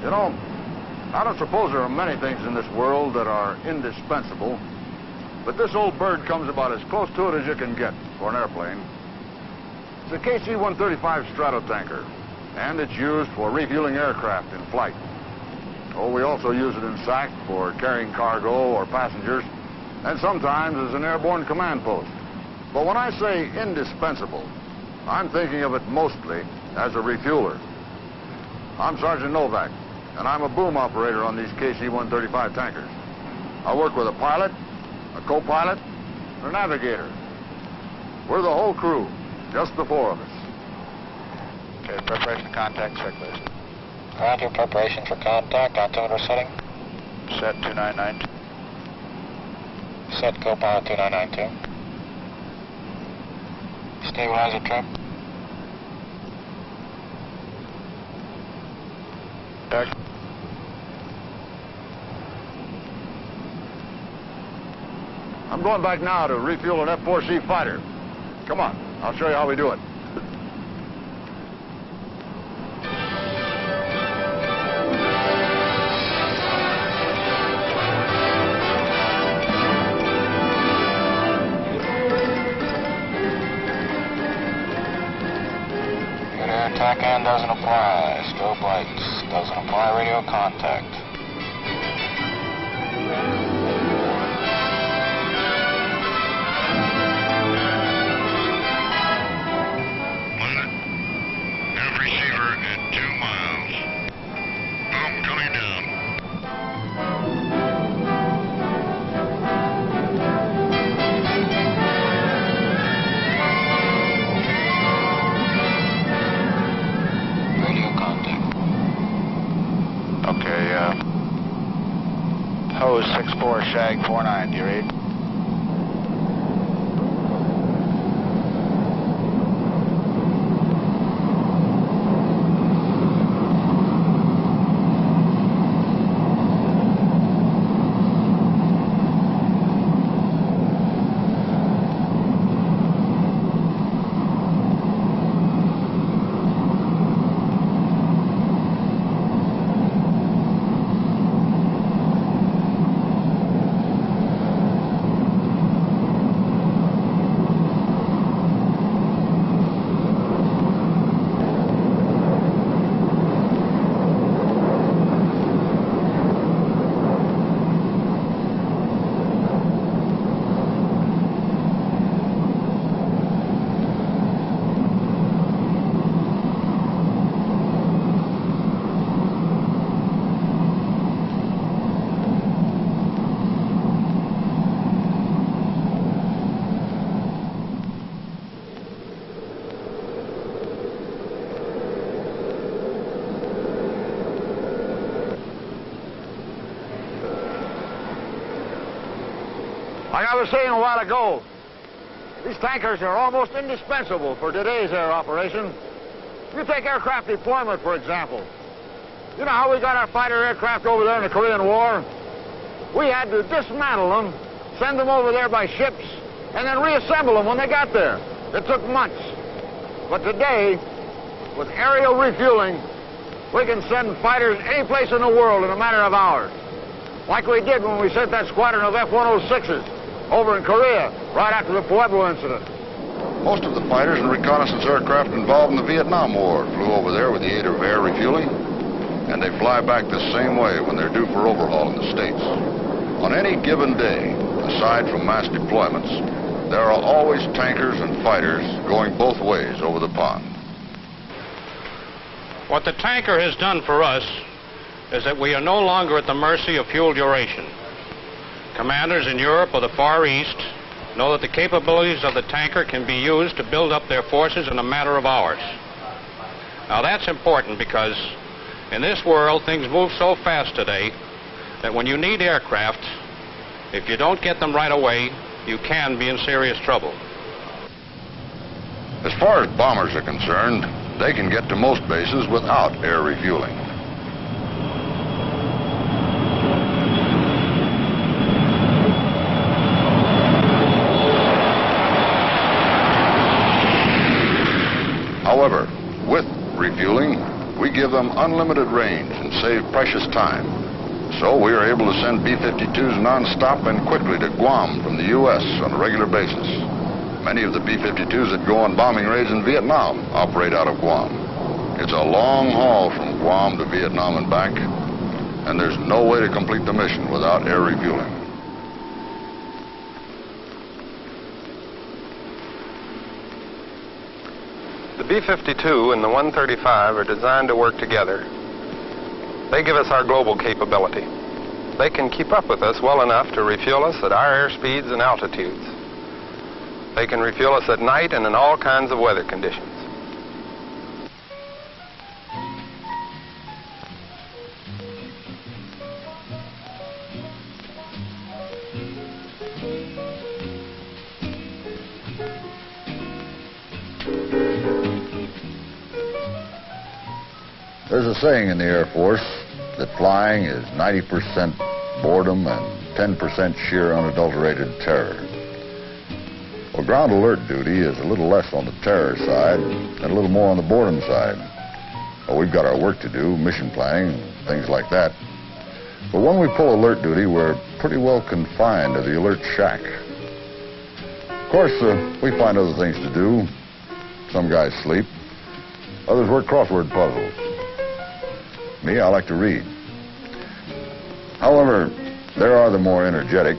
You know, I don't suppose there are many things in this world that are indispensable, but this old bird comes about as close to it as you can get for an airplane. It's a KC-135 Stratotanker, and it's used for refueling aircraft in flight. Oh, we also use it in SAC for carrying cargo or passengers, and sometimes as an airborne command post. But when I say indispensable, I'm thinking of it mostly as a refueler. I'm Sergeant Novak, and I'm a boom operator on these KC-135 tankers. I work with a pilot, a co-pilot, and a navigator. We're the whole crew, just the four of us. Okay, preparation for contact checklist. Roger, preparation for contact, altimeter setting. Set 2992. Set co-pilot 2992. Stabilizer trim. Check. I'm going back now to refuel an F-4C fighter. Come on, I'll show you how we do it. Good air TACAN doesn't apply. Strobe lights doesn't apply. Radio contact. Receiver at 2 miles. Boom, coming down. Radio contact. Okay, hose 64, shag 49, do you read? Like I was saying a while ago, these tankers are almost indispensable for today's air operation. You take aircraft deployment, for example. You know how we got our fighter aircraft over there in the Korean War? We had to dismantle them, send them over there by ships, and then reassemble them when they got there. It took months. But today, with aerial refueling, we can send fighters any place in the world in a matter of hours. Like we did when we sent that squadron of F-106s over in Korea right after the Pueblo incident. Most of the fighters and reconnaissance aircraft involved in the Vietnam War flew over there with the aid of air refueling, and they fly back the same way when they're due for overhaul in the States. On any given day, aside from mass deployments, there are always tankers and fighters going both ways over the pond. What the tanker has done for us is that we are no longer at the mercy of fuel duration. Commanders in Europe or the Far East know that the capabilities of the tanker can be used to build up their forces in a matter of hours. Now that's important because in this world things move so fast today that when you need aircraft, if you don't get them right away, you can be in serious trouble. As far as bombers are concerned, they can get to most bases without air refueling. However, with refueling, we give them unlimited range and save precious time. So we are able to send B-52s non-stop and quickly to Guam from the U.S. on a regular basis. Many of the B-52s that go on bombing raids in Vietnam operate out of Guam. It's a long haul from Guam to Vietnam and back, and there's no way to complete the mission without air refueling. The B-52 and the 135 are designed to work together. They give us our global capability. They can keep up with us well enough to refuel us at our airspeeds and altitudes. They can refuel us at night and in all kinds of weather conditions. There's a saying in the Air Force that flying is 90% boredom and 10% sheer unadulterated terror. Well, ground alert duty is a little less on the terror side and a little more on the boredom side. Well, we've got our work to do, mission planning, things like that. But when we pull alert duty, we're pretty well confined to the alert shack. Of course, we find other things to do. Some guys sleep. Others work crossword puzzles. Me, I like to read. However, there are the more energetic.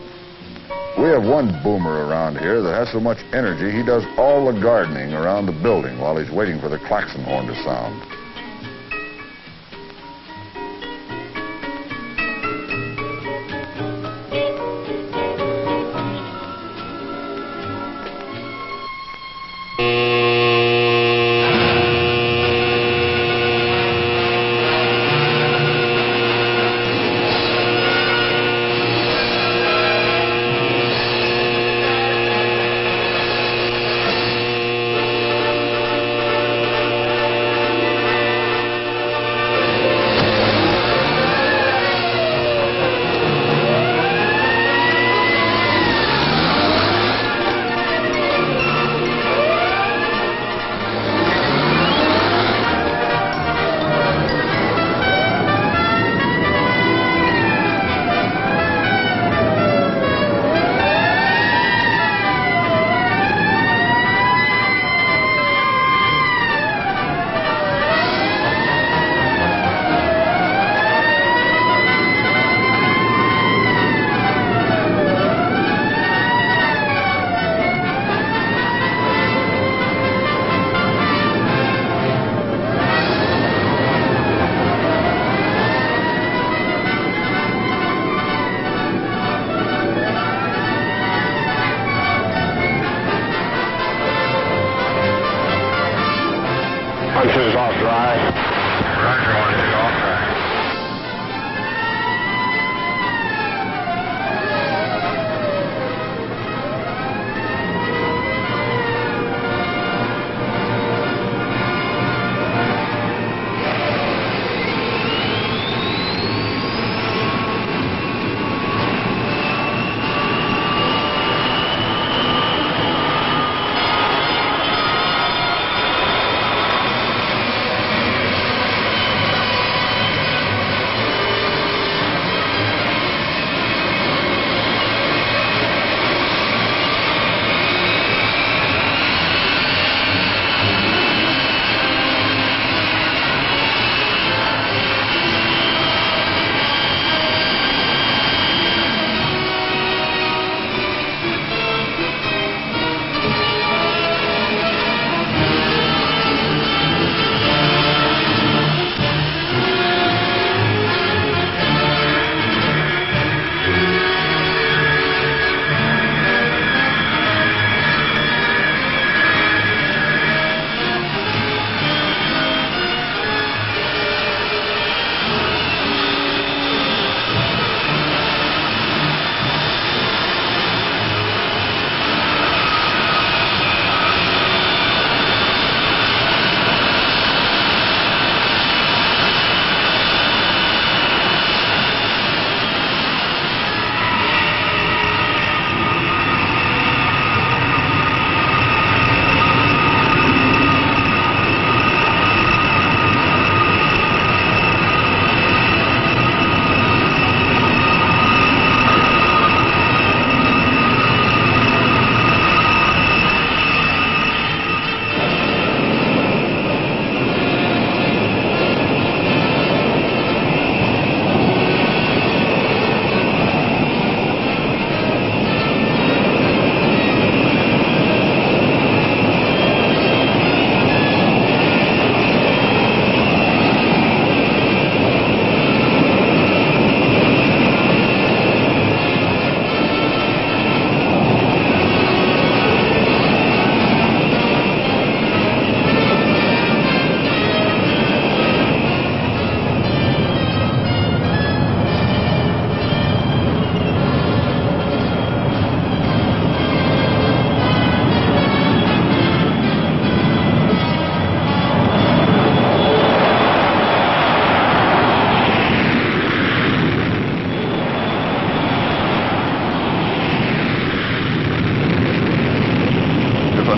We have one boomer around here that has so much energy he does all the gardening around the building while he's waiting for the klaxon horn to sound.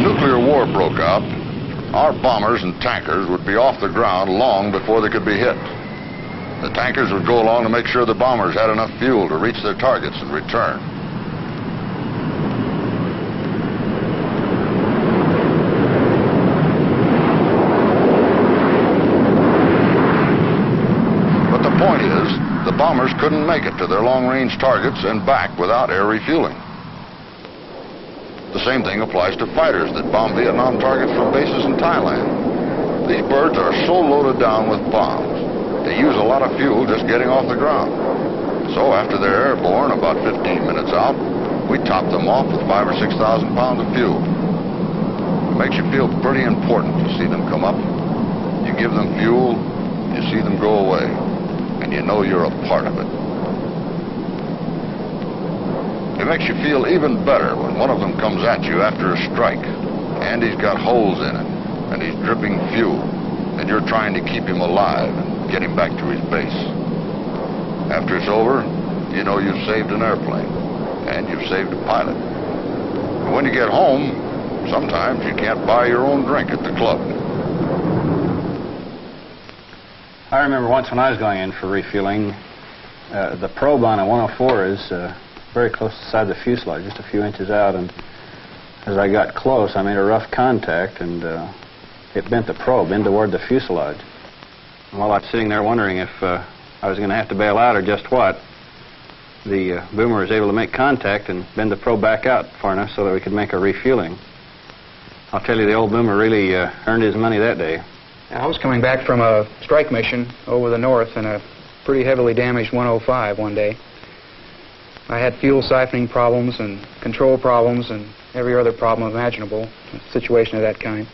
a nuclear war broke out, our bombers and tankers would be off the ground long before they could be hit. The tankers would go along to make sure the bombers had enough fuel to reach their targets and return. But the point is, the bombers couldn't make it to their long-range targets and back without air refueling. The same thing applies to fighters that bomb Vietnam targets from bases in Thailand. These birds are so loaded down with bombs, they use a lot of fuel just getting off the ground. So after they're airborne, about 15 minutes out, we top them off with 5,000 or 6,000 pounds of fuel. It makes you feel pretty important to see them come up. You give them fuel, you see them go away, and you know you're a part of it. It makes you feel even better when one of them comes at you after a strike, and he's got holes in it, and he's dripping fuel, and you're trying to keep him alive and get him back to his base. After it's over, you know you've saved an airplane, and you've saved a pilot. And when you get home, sometimes you can't buy your own drink at the club. I remember once when I was going in for refueling, the probe on a 104 is very close to the side of the fuselage, just a few inches out, and as I got close, I made a rough contact, and it bent the probe in toward the fuselage. And while I was sitting there wondering if I was going to have to bail out or just what, the boomer was able to make contact and bend the probe back out far enough so that we could make a refueling. I'll tell you, the old boomer really earned his money that day. I was coming back from a strike mission over the north in a pretty heavily damaged 105 one day. I had fuel siphoning problems and control problems and every other problem imaginable, a situation of that kind.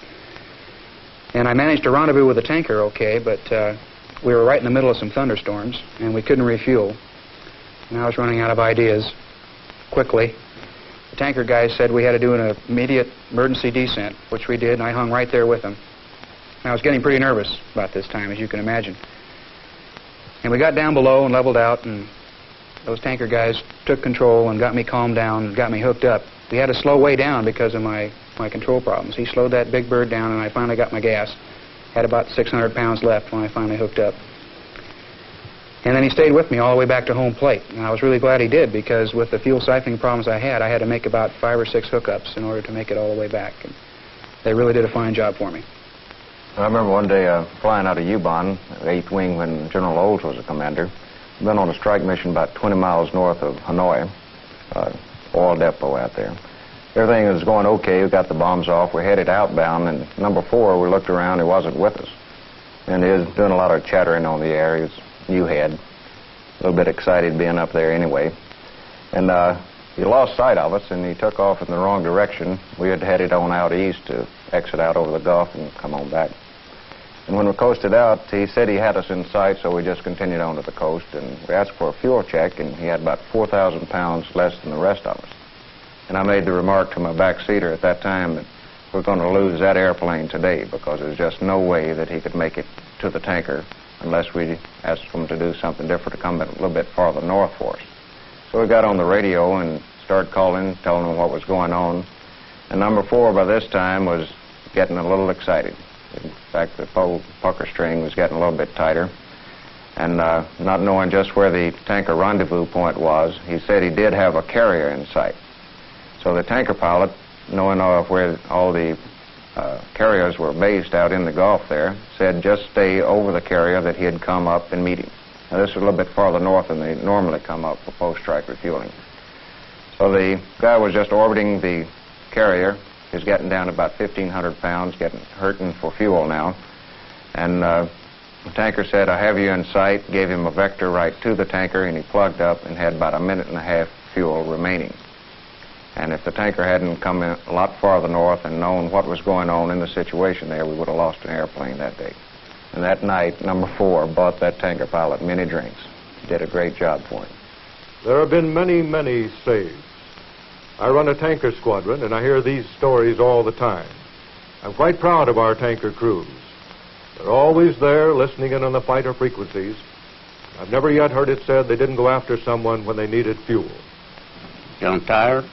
And I managed to rendezvous with the tanker okay, but we were right in the middle of some thunderstorms and we couldn't refuel. And I was running out of ideas quickly. The tanker guys said we had to do an immediate emergency descent, which we did, and I hung right there with them. And I was getting pretty nervous about this time, as you can imagine. And we got down below and leveled out, and those tanker guys took control and got me calmed down and got me hooked up. We had to slow way down because of my control problems. He slowed that big bird down, and I finally got my gas. Had about 600 pounds left when I finally hooked up. And then he stayed with me all the way back to home plate. And I was really glad he did, because with the fuel siphoning problems I had to make about 5 or 6 hookups in order to make it all the way back. And they really did a fine job for me. I remember one day flying out of Yubon, 8th Wing, when General Olds was the commander. Been on a strike mission about 20 miles north of Hanoi, oil depot out there. Everything was going okay. We got the bombs off. We headed outbound, and number 4, we looked around. He wasn't with us. And he was doing a lot of chattering on the air. He was new head, a little bit excited being up there anyway. And he lost sight of us, and he took off in the wrong direction. We had headed on out east to exit out over the Gulf and come on back. And when we coasted out, he said he had us in sight, so we just continued on to the coast, and we asked for a fuel check, and he had about 4,000 pounds less than the rest of us. And I made the remark to my backseater at that time that we're going to lose that airplane today, because there's just no way that he could make it to the tanker unless we asked him to do something different, to come a little bit farther north for us. So we got on the radio and started calling, telling them what was going on. And number 4 by this time was getting a little excited. In fact, the pucker string was getting a little bit tighter. And not knowing just where the tanker rendezvous point was, he said he did have a carrier in sight. So the tanker pilot, knowing where all the carriers were based out in the Gulf there, said just stay over the carrier that he had come up and meet him. Now, this was a little bit farther north than they normally come up for post-strike refueling. So the guy was just orbiting the carrier. He was getting down to about 1,500 pounds, hurting for fuel now. And the tanker said, I have you in sight, gave him a vector right to the tanker, and he plugged up and had about 1.5 minutes fuel remaining. And if the tanker hadn't come in a lot farther north and known what was going on in the situation there, we would have lost an airplane that day. And that night, number 4 bought that tanker pilot many drinks. He did a great job for him. There have been many, many saves. I run a tanker squadron, and I hear these stories all the time. I'm quite proud of our tanker crews. They're always there, listening in on the fighter frequencies. I've never yet heard it said they didn't go after someone when they needed fuel. Feeling tired?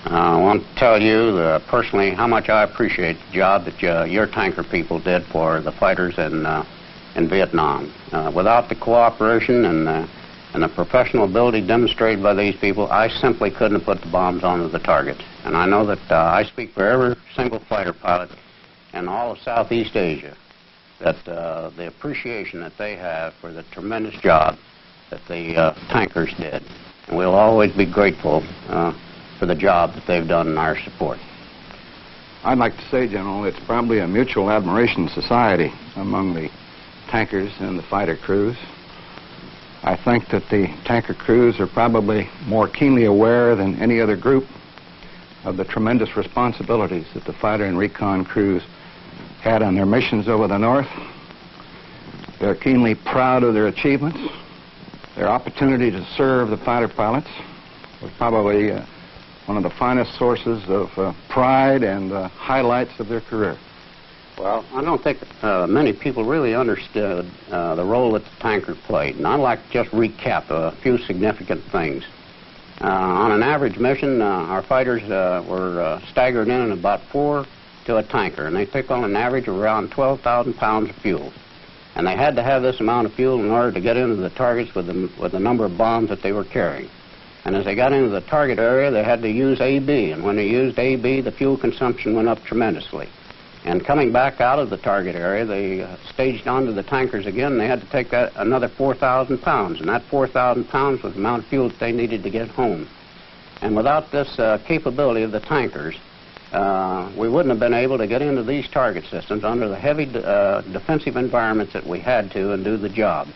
I want to tell you personally how much I appreciate the job that your tanker people did for the fighters in Vietnam. Without the cooperation and the professional ability demonstrated by these people, I simply couldn't have put the bombs onto the target. And I know that I speak for every single fighter pilot in all of Southeast Asia, that the appreciation that they have for the tremendous job that the tankers did. And we'll always be grateful for the job that they've done in our support. I'd like to say, General, it's probably a mutual admiration society among the tankers and the fighter crews. I think that the tanker crews are probably more keenly aware than any other group of the tremendous responsibilities that the fighter and recon crews had on their missions over the North. They're keenly proud of their achievements. Their opportunity to serve the fighter pilots was probably one of the finest sources of pride and highlights of their career. Well, I don't think many people really understood the role that the tanker played, and I'd like to just recap a few significant things. On an average mission, our fighters were staggered in about 4 to a tanker, and they took on an average of around 12,000 pounds of fuel. And they had to have this amount of fuel in order to get into the targets with the number of bombs that they were carrying. And as they got into the target area, they had to use AB, and when they used AB, the fuel consumption went up tremendously. And coming back out of the target area, they staged onto the tankers again, and they had to take another 4,000 pounds, and that 4,000 pounds was the amount of fuel that they needed to get home. And without this capability of the tankers, we wouldn't have been able to get into these target systems under the heavy defensive environments that we had to and do the job.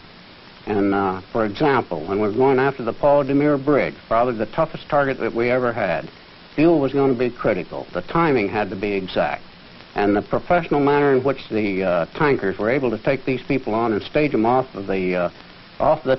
And for example, when we were going after the Paul Demure Bridge, probably the toughest target that we ever had, fuel was going to be critical. The timing had to be exact. And the professional manner in which the tankers were able to take these people on and stage them off the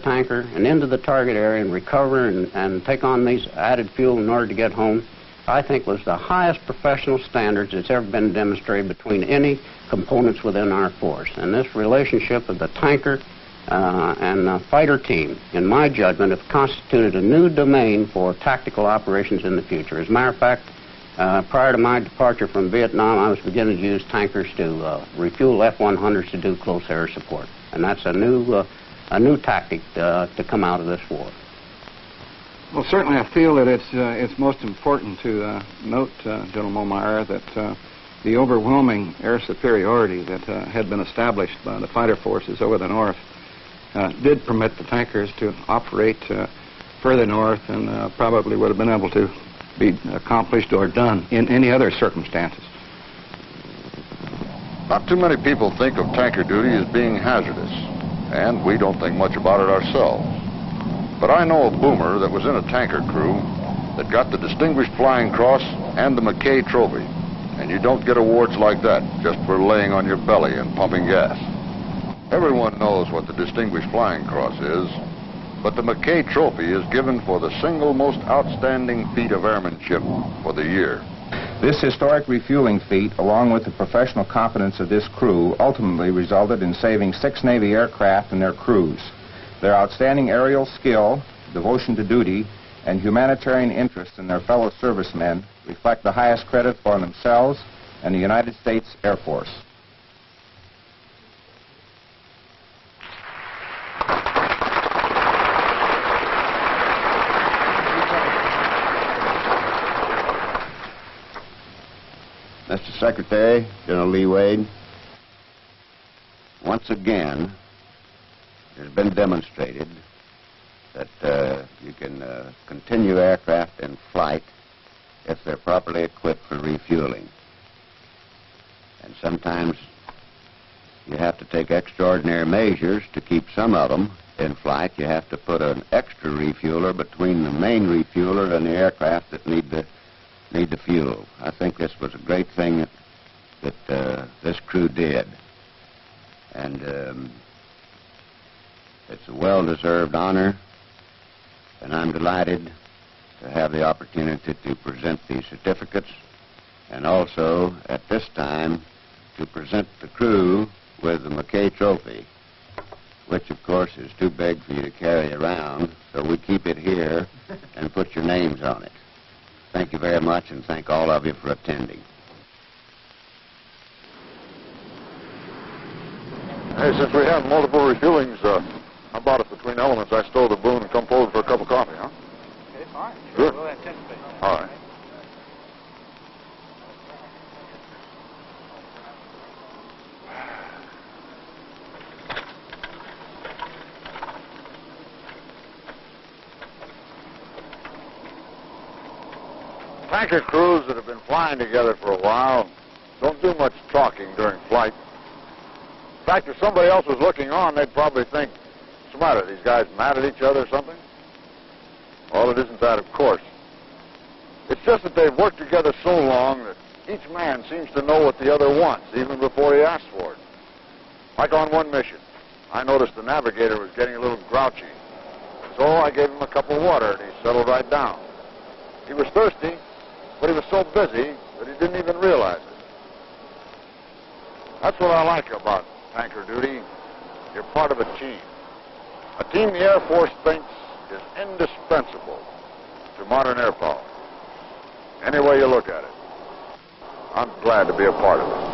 tanker and into the target area and recover and take on these added fuel in order to get home, I think was the highest professional standards that's ever been demonstrated between any components within our force. And this relationship of the tanker and the fighter team, in my judgment, have constituted a new domain for tactical operations in the future. As a matter of fact, prior to my departure from Vietnam, I was beginning to use tankers to refuel F-100s to do close air support. And that's a new tactic to come out of this war. Well, certainly I feel that it's most important to note, General Momeyer, that the overwhelming air superiority that had been established by the fighter forces over the North did permit the tankers to operate further north and probably would have been able to be accomplished or done in any other circumstances. Not too many people think of tanker duty as being hazardous, and we don't think much about it ourselves. But I know a boomer that was in a tanker crew that got the Distinguished Flying Cross and the McKay Trophy. And you don't get awards like that just for laying on your belly and pumping gas. Everyone knows what the Distinguished Flying Cross is, but the McKay Trophy is given for the single most outstanding feat of airmanship for the year. This historic refueling feat, along with the professional competence of this crew, ultimately resulted in saving 6 Navy aircraft and their crews. Their outstanding aerial skill, devotion to duty, and humanitarian interest in their fellow servicemen reflect the highest credit for themselves and the United States Air Force. Mr. Secretary, General Lee Wade, once again, it has been demonstrated that you can continue aircraft in flight if they're properly equipped for refueling. And sometimes you have to take extraordinary measures to keep some of them in flight. You have to put an extra refueler between the main refueler and the aircraft that need the fuel. I think this was a great thing that this crew did. And it's a well-deserved honor, and I'm delighted to have the opportunity to present these certificates, and also, at this time, to present the crew with the McKay Trophy, which, of course, is too big for you to carry around, so we keep it here and put your names on it. thank you very much and thank all of you for attending. Hey, since we have multiple refuelings, how about if between elements I stow the boon and come forward for a cup of coffee, huh? Okay, fine. Sure. We'll anticipate. All right. Tanker crews that have been flying together for a while don't do much talking during flight. In fact, if somebody else was looking on, they'd probably think, what's the matter, these guys mad at each other or something? Well, it isn't that, of course. It's just that they've worked together so long that each man seems to know what the other wants, even before he asks for it. Like on one mission, I noticed the navigator was getting a little grouchy. So I gave him a cup of water, and he settled right down. He was thirsty, but he was so busy that he didn't even realize it. That's what I like about tanker duty. You're part of a team. A team the Air Force thinks is indispensable to modern air power. Any way you look at it, I'm glad to be a part of it.